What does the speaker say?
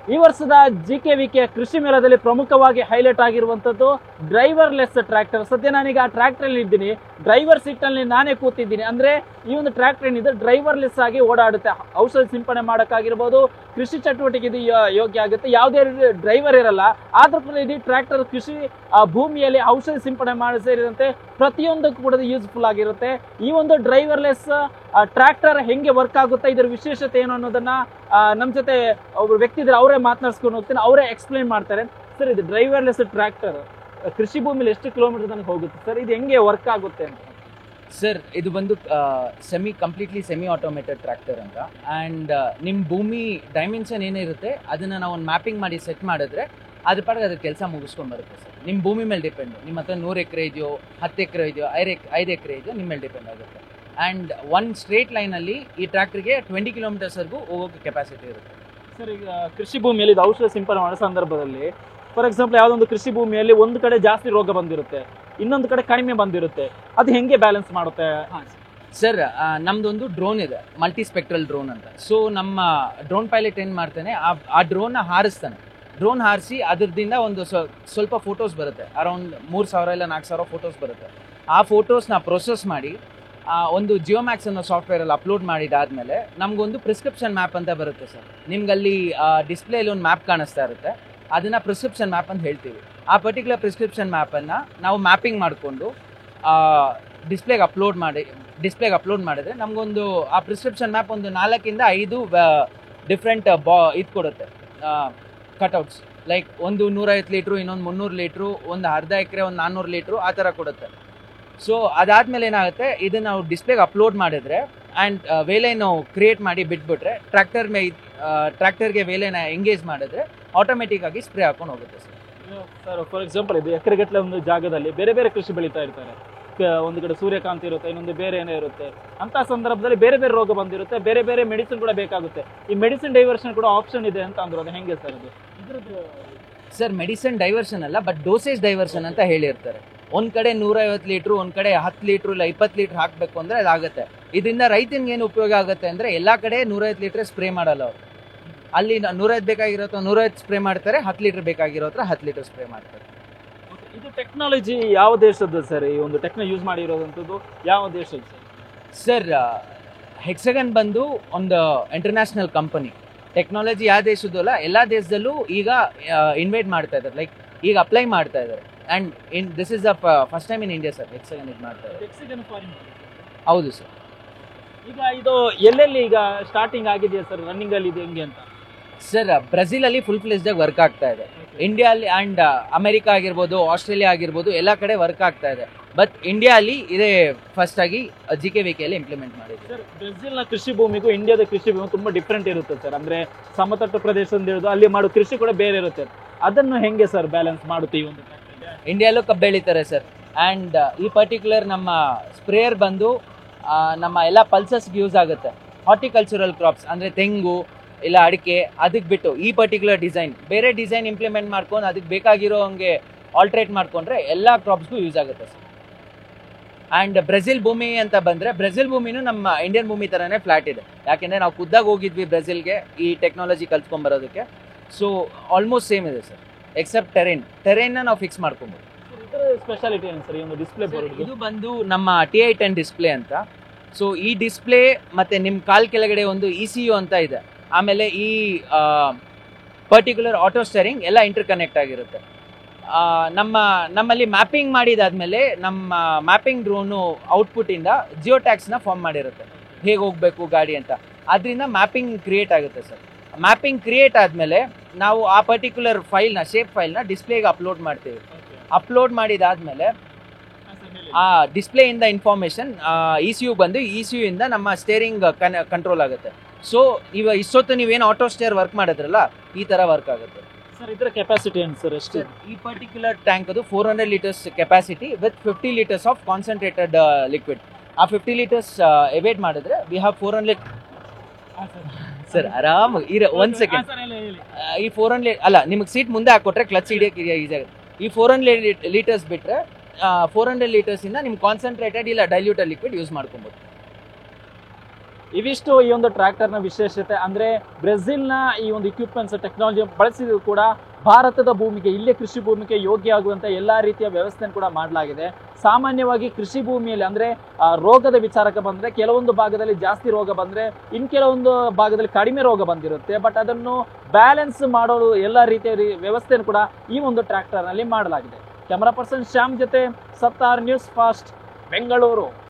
ಈ ವರ್ಷದ ಜಿಕೆವಿಕೆ ಕೃಷಿ ಮೇಳದಲ್ಲಿ ಪ್ರಮುಖವಾಗಿ ಹೈಲೈಟ್ ಆಗಿರುವಂತದ್ದು ಡ್ರೈವರ್ಲೆಸ್ ಟ್ರ್ಯಾಕ್ಟರ್. ಸದ್ಯ ನಾನೀಗ ಆ ಟ್ರ್ಯಾಕ್ಟರ್ ಅಲ್ಲಿ ಇದ್ದೀನಿ, ಡ್ರೈವರ್ ಸೀಟ್ ಅಲ್ಲಿ ನಾನೇ ಕೂತಿದ್ದೀನಿ. ಅಂದ್ರೆ ಈ ಒಂದು ಟ್ರ್ಯಾಕ್ಟರ್ ಏನಿದೆ ಡ್ರೈವರ್ಲೆಸ್ ಆಗಿ ಓಡಾಡುತ್ತೆ. ಔಷಧ ಸಿಂಪಡಣೆ ಮಾಡಕ್ಕಾಗಿರ್ಬೋದು, ಕೃಷಿ ಚಟುವಟಿಕೆ ಇದು ಯೋಗ್ಯ ಆಗುತ್ತೆ. ಯಾವುದೇ ಡ್ರೈವರ್ ಇರಲ್ಲ, ಆದ್ರೂ ಕೂಡ ಇದು ಟ್ರ್ಯಾಕ್ಟರ್ ಕೃಷಿ ಭೂಮಿಯಲ್ಲಿ ಔಷಧ ಸಿಂಪಡಣೆ ಮಾಡಿ ಸೇರಿದಂತೆ ಪ್ರತಿಯೊಂದಕ್ಕೂ ಕೂಡ ಯೂಸ್ಫುಲ್ ಆಗಿರುತ್ತೆ. ಈ ಒಂದು ಡ್ರೈವರ್ಲೆಸ್ ಟ್ರ್ಯಾಕ್ಟರ್ ಹೆಂಗೆ ವರ್ಕ್ ಆಗುತ್ತೆ, ಇದರ ವಿಶೇಷತೆ ಏನು ಅನ್ನೋದನ್ನ ನಮ್ಮ ಜೊತೆ ಒಬ್ರು ವ್ಯಕ್ತಿ ಇದ್ರೆ ಅವರೇ ಮಾತನಾಡ್ಸ್ಕೊಂಡು ಹೋಗ್ತೀನಿ, ಅವರೇ ಎಕ್ಸ್ಪ್ಲೈನ್ ಮಾಡ್ತಾರೆ. ಸರ್, ಇದು ಡ್ರೈವರ್ಲೆಸ್ ಟ್ರ್ಯಾಕ್ಟರ್ ಕೃಷಿ ಭೂಮಿಲಿ ಎಷ್ಟು ಕಿಲೋಮೀಟರ್ ತನಕ ಹೋಗುತ್ತೆ ಸರ್? ಇದು ಹೆಂಗೆ ವರ್ಕ್ ಆಗುತ್ತೆ ಅಂತ? ಸರ್, ಇದು ಬಂದು ಕಂಪ್ಲೀಟ್ಲಿ ಸೆಮಿ ಆಟೋಮೇಟೆಡ್ ಟ್ರ್ಯಾಕ್ಟರ್ ಅಂತ. ಆ್ಯಂಡ್ ನಿಮ್ಮ ಭೂಮಿ ಡೈಮೆನ್ಷನ್ ಏನಿರುತ್ತೆ ಅದನ್ನು ನಾವು ಒಂದು ಮ್ಯಾಪಿಂಗ್ ಮಾಡಿ ಸೆಟ್ ಮಾಡಿದ್ರೆ ಅದ್ರ ಪಾಡಿಗೆ ಅದ್ರ ಕೆಲಸ ಮುಗಿಸ್ಕೊಂಡು ಬರುತ್ತೆ ಸರ್. ನಿಮ್ಮ ಭೂಮಿ ಮೇಲೆ ಡಿಪೆಂಡು, ನಿಮ್ಮ ಹತ್ರ 100 ಎಕರೆ ಇದೆಯೋ, 10 ಎಕರೆ ಇದೆಯೋ, 5 ಎಕರೆ ಇದೆಯೋ, ನಿಮ್ಮ ಮೇಲೆ ಡಿಪೆಂಡ್ ಆಗುತ್ತೆ. ಆ್ಯಂಡ್ ಒನ್ ಸ್ಟ್ರೇಟ್ ಲೈನಲ್ಲಿ ಈ ಟ್ರ್ಯಾಕ್ಟರ್ಗೆ 20 ಕಿಲೋಮೀಟರ್ಸ್ವರೆಗೂ ಹೋಗೋಕ್ಕೆ ಕೆಪಾಸಿಟಿ ಇರುತ್ತೆ ಸರ್. ಈಗ ಕೃಷಿ ಭೂಮಿಯಲ್ಲಿ ಇದು ಔಷಧ ಸಿಂಪಡಣೆ ಮಾಡೋ ಸಂದರ್ಭದಲ್ಲಿ ಫಾರ್ ಎಕ್ಸಾಂಪಲ್ ಯಾವುದೊಂದು ಕೃಷಿ ಭೂಮಿಯಲ್ಲಿ ಒಂದು ಕಡೆ ಜಾಸ್ತಿ ರೋಗ ಬಂದಿರುತ್ತೆ, ಇನ್ನೊಂದು ಕಡೆ ಕಡಿಮೆ ಬಂದಿರುತ್ತೆ, ಅದು ಹೆಂಗೆ ಬ್ಯಾಲೆನ್ಸ್ ಮಾಡುತ್ತೆ? ಸರ್, ನಮ್ದೊಂದು ಡ್ರೋನ್ ಇದೆ, ಮಲ್ಟಿ ಸ್ಪೆಕ್ಟ್ರಲ್ ಡ್ರೋನ್ ಅಂತ. ಸೊ ನಮ್ಮ ಡ್ರೋನ್ ಪೈಲಟ್ ಏನು ಮಾಡ್ತಾನೆ, ಆ ಡ್ರೋನ್ನ ಹಾರಿಸ್ತಾನೆ. ಡ್ರೋನ್ ಹಾರಿಸಿ ಅದರದಿಂದ ಒಂದು ಸ್ವಲ್ಪ ಫೋಟೋಸ್ ಬರುತ್ತೆ, ಅರೌಂಡ್ 3000 ಇಲ್ಲ 4000 ಫೋಟೋಸ್ ಬರುತ್ತೆ. ಆ ಫೋಟೋಸ್ನ ಪ್ರೊಸೆಸ್ ಮಾಡಿ ಒಂದು ಜಿಯೋಮ್ಯಾಕ್ಸ್ ಅನ್ನೋ ಸಾಫ್ಟ್ವೇರಲ್ಲಿ ಅಪ್ಲೋಡ್ ಮಾಡಿದಾದ್ಮೇಲೆ ನಮಗೊಂದು ಪ್ರಿಸ್ಕ್ರಿಪ್ಷನ್ ಮ್ಯಾಪ್ ಅಂತ ಬರುತ್ತೆ ಸರ್. ನಿಮ್ಗಲ್ಲಿ ಡಿಸ್ಪ್ಲೇಲಿ ಒಂದು ಮ್ಯಾಪ್ ಕಾಣಿಸ್ತಾ ಇರುತ್ತೆ, ಅದನ್ನು ಪ್ರಿಸ್ಕ್ರಿಪ್ಷನ್ ಮ್ಯಾಪ್ ಅಂತ ಹೇಳ್ತೀವಿ. ಆ ಪರ್ಟಿಕ್ಯುಲರ್ ಪ್ರಿಸ್ಕ್ರಿಪ್ಷನ್ ಮ್ಯಾಪನ್ನು ನಾವು ಮ್ಯಾಪಿಂಗ್ ಮಾಡಿಕೊಂಡು ಡಿಸ್ಪ್ಲೇಗೆ ಅಪ್ಲೋಡ್ ಮಾಡಿದ್ರೆ ನಮಗೊಂದು ಆ ಪ್ರಿಸ್ಕ್ರಿಪ್ಷನ್ ಮ್ಯಾಪ್ ಒಂದು 4 ಇಂದ 5 ಡಿಫ್ರೆಂಟ್ ಇದು ಕೊಡುತ್ತೆ, ಕಟ್ಔಟ್ಸ್. ಲೈಕ್ ಒಂದು 150 ಲೀಟ್ರು, ಇನ್ನೊಂದು 300 ಲೀಟ್ರು, ಒಂದು ಅರ್ಧ ಎಕರೆ, ಒಂದು 400 ಲೀಟ್ರು, ಆ ಥರ ಕೊಡುತ್ತೆ. ಸೊ ಅದಾದಮೇಲೆ ಏನಾಗುತ್ತೆ, ಇದನ್ನು ನಾವು ಡಿಸ್ಪ್ಲೇಗೆ ಅಪ್ಲೋಡ್ ಮಾಡಿದರೆ ಆ್ಯಂಡ್ ವೇಲೇನು ಕ್ರಿಯೇಟ್ ಮಾಡಿ ಬಿಟ್ಬಿಟ್ರೆ ಟ್ರ್ಯಾಕ್ಟರ್ಗೆ ವೇಲೇನ ಎಂಗೇಜ್ ಮಾಡಿದ್ರೆ ಆಟೋಮೆಟಿಕ್ ಆಗಿ ಸ್ಪ್ರೇ ಹಾಕೊಂಡು ಹೋಗುತ್ತೆ ಸರ್. ಸರ್, ಫಾರ್ ಎಕ್ಸಾಂಪಲ್ ಇದು ಎಕರೆಗಟ್ಟಲೆ ಒಂದು ಜಾಗದಲ್ಲಿ ಬೇರೆ ಬೇರೆ ಕೃಷಿ ಬೆಳೀತಾ ಇರ್ತಾರೆ. ಒಂದು ಕಡೆ ಸೂರ್ಯಕಾಂತಿ ಇರುತ್ತೆ, ಇನ್ನೊಂದು ಬೇರೆ ಏನೋ ಇರುತ್ತೆ. ಅಂತ ಸಂದರ್ಭದಲ್ಲಿ ಬೇರೆ ಬೇರೆ ರೋಗ ಬಂದಿರುತ್ತೆ, ಬೇರೆ ಬೇರೆ ಮೆಡಿಸಿನ್ ಕೂಡ ಬೇಕಾಗುತ್ತೆ. ಈ ಮೆಡಿಸಿನ್ ಡೈವರ್ಷನ್ ಕೂಡ ಆಪ್ಷನ್ ಇದೆ ಅಂತ ಅಂದ್ರು, ಅದು ಹೆಂಗೆ ಸರ್? ಅದು ಇದ್ರದ್ದು ಸರ್, ಮೆಡಿಸಿನ್ ಡೈವರ್ಷನ್ ಅಲ್ಲ, ಬಟ್ ಡೋಸೇಜ್ ಡೈವರ್ಷನ್ ಅಂತ ಹೇಳಿರ್ತಾರೆ. ಒಂದು ಕಡೆ 150 ಲೀಟ್ರು, ಒಂದು ಕಡೆ 10 ಲೀಟ್ರು ಇಲ್ಲ 20 ಲೀಟ್ರ್ ಹಾಕಬೇಕು ಅಂದರೆ ಅದಾಗುತ್ತೆ. ಇದರಿಂದ ರೈತನಿಗೆ ಏನು ಉಪಯೋಗ ಆಗುತ್ತೆ ಅಂದರೆ, ಎಲ್ಲ ಕಡೆ 150 ಲೀಟ್ರ್ ಸ್ಪ್ರೇ ಮಾಡಲ್ಲ ಅವರು. ಅಲ್ಲಿ 150 ಬೇಕಾಗಿರೋ 150 ಸ್ಪ್ರೇ ಮಾಡ್ತಾರೆ, 10 ಲೀಟ್ರ್ ಬೇಕಾಗಿರೋ 10 ಲೀಟ್ರ್ ಸ್ಪ್ರೇ ಮಾಡ್ತಾರೆ. ಇದು ಟೆಕ್ನಾಲಜಿ ಯಾವ ದೇಶದ್ದು ಸರ್? ಈ ಒಂದು ಯೂಸ್ ಮಾಡಿರೋದಂಥದ್ದು ಯಾವ ದೇಶದ್ದು ಸರ್? ಹೆಕ್ಸಗನ್ ಬಂದು ಒಂದು ಇಂಟರ್ನ್ಯಾಷನಲ್ ಕಂಪನಿ. ಟೆಕ್ನಾಲಜಿ ಯಾವ ದೇಶದ್ದು ಅಲ್ಲ, ಎಲ್ಲ ದೇಶದಲ್ಲೂ ಈಗ ಇನ್ವೈಟ್ ಮಾಡ್ತಾ ಇದ್ದಾರೆ, ಲೈಕ್ ಈಗ ಅಪ್ಲೈ ಮಾಡ್ತಾ ಇದ್ದಾರೆ. And this is the first time in India sir hexagon ಇದು ಮಾಡ್ತಾ ಇದ್ದಾರೆ. ಹೌದು ಸರ್. ಈಗ ಇದು ಎಲ್ಲೆಲ್ಲಿ ಈಗ ಸ್ಟಾರ್ಟಿಂಗ್ ಆಗಿದೆಯಾ ಸರ್? ರನ್ನಿಂಗ್ ಅಲ್ಲಿ ಇದೆ ಹೆಂಗೆ ಅಂತ? ಸರ್, ಬ್ರೆಜಿಲಲ್ಲಿ ಫುಲ್ ಫ್ಲೆಜ್ಡಾಗಿ ವರ್ಕ್ ಆಗ್ತಾ ಇದೆ. ಇಂಡಿಯಾಲಿ ಆ್ಯಂಡ್ ಅಮೆರಿಕಾ ಆಗಿರ್ಬೋದು, ಆಸ್ಟ್ರೇಲಿಯಾ ಆಗಿರ್ಬೋದು, ಎಲ್ಲ ಕಡೆ ವರ್ಕ್ ಆಗ್ತಾ ಇದೆ. ಬಟ್ ಇಂಡಿಯಾಲಿ ಇದೇ ಫಸ್ಟ್ ಆಗಿ ಜಿಕೆವಿಕೆಯಲ್ಲಿ ಇಂಪ್ಲಿಮೆಂಟ್ ಮಾಡಿದೆ ಸರ್. ಬ್ರೆಜಿಲ್ನ ಕೃಷಿ ಭೂಮಿಗೂ ಇಂಡಿಯಾದ ಕೃಷಿ ಭೂಮಿ ತುಂಬಾ ಡಿಫ್ರೆಂಟ್ ಇರುತ್ತೆ ಸರ್. ಅಂದ್ರೆ ಸಮತಟ್ಟು ಪ್ರದೇಶದಿಂದ ಹಿಡಿದು ಅಲ್ಲಿ ಮಾಡೋ ಕೃಷಿ ಕೂಡ ಬೇರೆ ಇರುತ್ತೆ. ಅದನ್ನು ಹೆಂಗೆ ಸರ್ ಬ್ಯಾಲೆನ್ಸ್ ಮಾಡುತ್ತೆ ಈ ಒಂದು? ಇಂಡಿಯಾಲೂ ಕಬ್ಬು ಬೆಳೀತಾರೆ ಸರ್. ಆ್ಯಂಡ್ ಈ ಪರ್ಟಿಕ್ಯುಲರ್ ನಮ್ಮ ಸ್ಪ್ರೇಯರ್ ಬಂದು ನಮ್ಮ ಎಲ್ಲ ಪಲ್ಸಸ್ಗೆ ಯೂಸ್ ಆಗುತ್ತೆ. ಹಾರ್ಟಿಕಲ್ಚರಲ್ ಕ್ರಾಪ್ಸ್ ಅಂದರೆ ತೆಂಗು ಇಲ್ಲ ಅಡಿಕೆ, ಅದಕ್ಕೆ ಬಿಟ್ಟು ಈ ಪರ್ಟಿಕ್ಯುಲರ್ ಡಿಸೈನ್, ಬೇರೆ ಡಿಸೈನ್ ಇಂಪ್ಲಿಮೆಂಟ್ ಮಾಡ್ಕೊಂಡು ಅದಕ್ಕೆ ಬೇಕಾಗಿರೋ ಹಂಗೆ ಆಲ್ಟ್ರೇಟ್ ಮಾಡಿಕೊಂಡ್ರೆ ಎಲ್ಲ ಕ್ರಾಪ್ಸ್ಗೂ ಯೂಸ್ ಆಗುತ್ತೆ ಸರ್. ಆ್ಯಂಡ್ ಬ್ರೆಜಿಲ್ ಭೂಮಿ ಅಂತ ಬಂದರೆ, ಬ್ರೆಜಿಲ್ ಭೂಮಿನೂ ನಮ್ಮ ಇಂಡಿಯನ್ ಭೂಮಿ ಥರನೇ ಫ್ಲಾಟ್ ಇದೆ. ಯಾಕೆಂದರೆ ನಾವು ಖುದ್ದಾಗಿ ಹೋಗಿದ್ವಿ ಬ್ರೆಜಿಲ್ಗೆ ಈ ಟೆಕ್ನಾಲಜಿ ಕಲ್ತ್ಕೊಂಬರೋದಕ್ಕೆ. ಸೊ ಆಲ್ಮೋಸ್ಟ್ ಸೇಮ್ ಇದೆ ಸರ್, ಎಕ್ಸೆಪ್ಟ್ ಟೆರೇನ್ನ ನಾವು ಫಿಕ್ಸ್ ಮಾಡ್ಕೊಬೋದು. ಸ್ಪೆಷಾಲಿಟಿ ಏನು ಸರ್ ಈ ಒಂದು ಡಿಸ್ಪ್ಲೇ ಬೋರ್ಡ್? ಇದು ಬಂದು ನಮ್ಮ TI10 ಡಿಸ್ಪ್ಲೇ ಅಂತ. ಸೊ ಈ ಡಿಸ್ಪ್ಲೇ ಮತ್ತು ನಿಮ್ಮ ಕಾಲ್ ಕೆಳಗಡೆ ಒಂದು ECU ಅಂತ ಇದೆ. ಆಮೇಲೆ ಈ ಪರ್ಟಿಕ್ಯುಲರ್ ಆಟೋ ಸ್ಟೇರಿಂಗ್ ಎಲ್ಲ ಇಂಟರ್ ಕನೆಕ್ಟ್ ಆಗಿರುತ್ತೆ. ನಮ್ಮಲ್ಲಿ ಮ್ಯಾಪಿಂಗ್ ಮಾಡಿದಾದ್ಮೇಲೆ ನಮ್ಮ ಮ್ಯಾಪಿಂಗ್ ಡ್ರೋನು ಔಟ್ಪುಟ್ಟಿಂದ ಜಿಯೋ ಟ್ಯಾಗ್ಸ್ನ ಫಾರ್ಮ್ ಮಾಡಿರುತ್ತೆ, ಹೇಗೆ ಹೋಗಬೇಕು ಗಾಡಿ ಅಂತ. ಅದರಿಂದ ಮ್ಯಾಪಿಂಗ್ ಕ್ರಿಯೇಟ್ ಆಗುತ್ತೆ ಸರ್. ಮ್ಯಾಪಿಂಗ್ ಕ್ರಿಯೇಟ್ ಆದಮೇಲೆ ನಾವು ಆ ಪರ್ಟಿಕ್ಯುಲರ್ ಶೇಪ್ ಫೈಲ್ನ ಡಿಸ್ಪ್ಲೇಗೆ ಅಪ್ಲೋಡ್ ಮಾಡ್ತೀವಿ. ಅಪ್ಲೋಡ್ ಮಾಡಿದಾದ್ಮೇಲೆ ಆ ಡಿಸ್ಪ್ಲೇಯಿಂದ ಇನ್ಫಾರ್ಮೇಷನ್ ECU ಬಂದು ECU ಇಂದ ನಮ್ಮ ಸ್ಟೇರಿಂಗ್ ಕಂಟ್ರೋಲ್ ಆಗುತ್ತೆ. ಸೊ ಇಷ್ಟೊತ್ತು ನೀವೇನು ಆಟೋ ಸ್ಟೇರ್ ವರ್ಕ್ ಮಾಡಿದ್ರಲ್ಲ, ಈ ಥರ ವರ್ಕ್ ಆಗುತ್ತೆ ಸರ್. ಇದರ ಕೆಪಾಸಿಟಿ ಏನು ಸರ್? ಎಷ್ಟು? ಈ ಪರ್ಟಿಕ್ಯುಲರ್ ಟ್ಯಾಂಕ್ ಅದು 400 litres capacity with 50 litres of concentrated liquid. ಆ 50 ಲೀಟರ್ಸ್ ಎವೇಟ್ ಮಾಡಿದ್ರೆ ವಿ ಹ್ಯಾವ್ 400. ಸರ್, ಆರಾಮಾಗಿ ಒಂದು ಸೆಕೆಂಡ್. ಈ 400 ಅಲ್ಲ, ನಿಮಗೆ ಸೀಟ್ ಮುಂದೆ ಹಾಕೊಟ್ರೆ ಕ್ಲಚ್ ಹಿಡಿಯೋಕೆ ಈಸಿ ಆಗುತ್ತೆ. ಈ 400 ಲೀಟರ್ಸ್ ಬಿಟ್ಟರೆ 400 ಲೀಟರ್ಸಿಂದ ನಿಮ್ಗೆ ಕಾನ್ಸಂಟ್ರೇಟೆಡ್ ಇಲ್ಲ ಡೈಲ್ಯೂಟೆಡ್ ಲಿಕ್ವಿಡ್ ಯೂಸ್ ಮಾಡ್ಕೊಬೋದು. ಇವಿಷ್ಟು ಈ ಒಂದು ಟ್ರ್ಯಾಕ್ಟರ್ನ ವಿಶೇಷತೆ. ಅಂದ್ರೆ ಬ್ರೆಜಿಲ್ನ ಈ ಒಂದು ಇಕ್ವಿಪ್ಮೆಂಟ್ಸ್ ಟೆಕ್ನಾಲಜಿ ಬಳಸಿದ್ರು ಕೂಡ ಭಾರತದ ಭೂಮಿಗೆ, ಇಲ್ಲೇ ಕೃಷಿ ಭೂಮಿಗೆ ಯೋಗ್ಯ ಆಗುವಂತ ಎಲ್ಲಾ ರೀತಿಯ ವ್ಯವಸ್ಥೆಯನ್ನು ಕೂಡ ಮಾಡಲಾಗಿದೆ. ಸಾಮಾನ್ಯವಾಗಿ ಕೃಷಿ ಭೂಮಿಯಲ್ಲಿ ಅಂದ್ರೆ ರೋಗದ ವಿಚಾರಕ್ಕೆ ಬಂದ್ರೆ ಕೆಲವೊಂದು ಭಾಗದಲ್ಲಿ ಜಾಸ್ತಿ ರೋಗ ಬಂದ್ರೆ ಇನ್ ಕೆಲವೊಂದು ಭಾಗದಲ್ಲಿ ಕಡಿಮೆ ರೋಗ ಬಂದಿರುತ್ತೆ. ಬಟ್ ಅದನ್ನು ಬ್ಯಾಲೆನ್ಸ್ ಮಾಡಲು ಎಲ್ಲಾ ರೀತಿಯ ವ್ಯವಸ್ಥೆಯನ್ನು ಕೂಡ ಈ ಒಂದು ಟ್ರ್ಯಾಕ್ಟರ್ ನಲ್ಲಿ ಮಾಡಲಾಗಿದೆ. ಕ್ಯಾಮರಾ ಪರ್ಸನ್ ಶ್ಯಾಮ್ ಜೊತೆ ಸತ್ತಾರ್, ನ್ಯೂಸ್ ಫಾಸ್ಟ್, ಬೆಂಗಳೂರು.